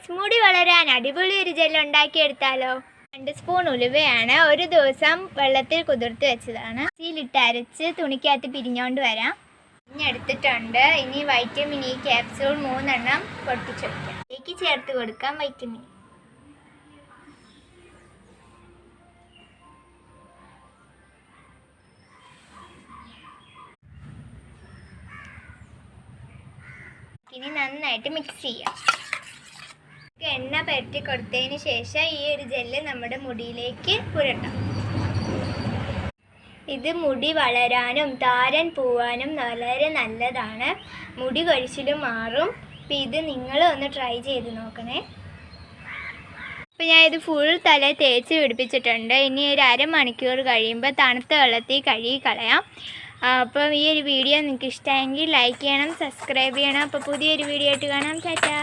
Friends, മുടി വളരാൻ അടിപൊളി ഒരു ജെൽ ഉണ്ടാക്കിയെടുത്താലോ. 2 സ്പൂൺ ഉലുവയാണ്, ഒരു ദിവസം വെള്ളത്തിൽ കുതിർത്ത് വെച്ചതാണ്. ചീലിട്ട് അരച്ച് തുണിക്കകത്ത് പിരിഞ്ഞോണ്ട് വരാം. എടുത്തിട്ടുണ്ട്. ഇനി വൈറ്റമിൻ ഇ ക്യാപ്സ്യൂൾ 3 എണ്ണം പൊട്ടിച്ച് വയ്ക്കാം. ഇതിലേക്ക് ചേർത്ത് കൊടുക്കാം വൈറ്റമിൻ. ഇനി നന്നായിട്ട് മിക്സ് ചെയ്യാം. എണ്ണ പുരട്ടി കൊടുത്തതിന് ശേഷം ഈ ഒരു ജെല്ല് നമ്മുടെ മുടിയിലേക്ക് പുരട്ടാം. ഇത് മുടി വളരാനും താരൻ പോവാനും വളരെ നല്ലതാണ്. മുടി കൊഴിച്ചിലും മാറും. അപ്പോൾ ഇത് നിങ്ങൾ ഒന്ന് ട്രൈ ചെയ്ത് നോക്കണേ. അപ്പോൾ ഞാൻ ഇത് ഫുൾ തല തേച്ച് പിടിപ്പിച്ചിട്ടുണ്ട്. ഇനി ഒരു അരമണിക്കൂർ കഴിയുമ്പോൾ തണുത്ത വെള്ളത്തിൽ കഴുകി കളയാം. അപ്പം ഈ ഒരു വീഡിയോ നിങ്ങൾക്ക് ഇഷ്ടമെങ്കിൽ ലൈക്ക് ചെയ്യണം, സബ്സ്ക്രൈബ് ചെയ്യണം. അപ്പോൾ പുതിയൊരു വീഡിയോ ആയിട്ട് കാണാം. ടാറ്റാ.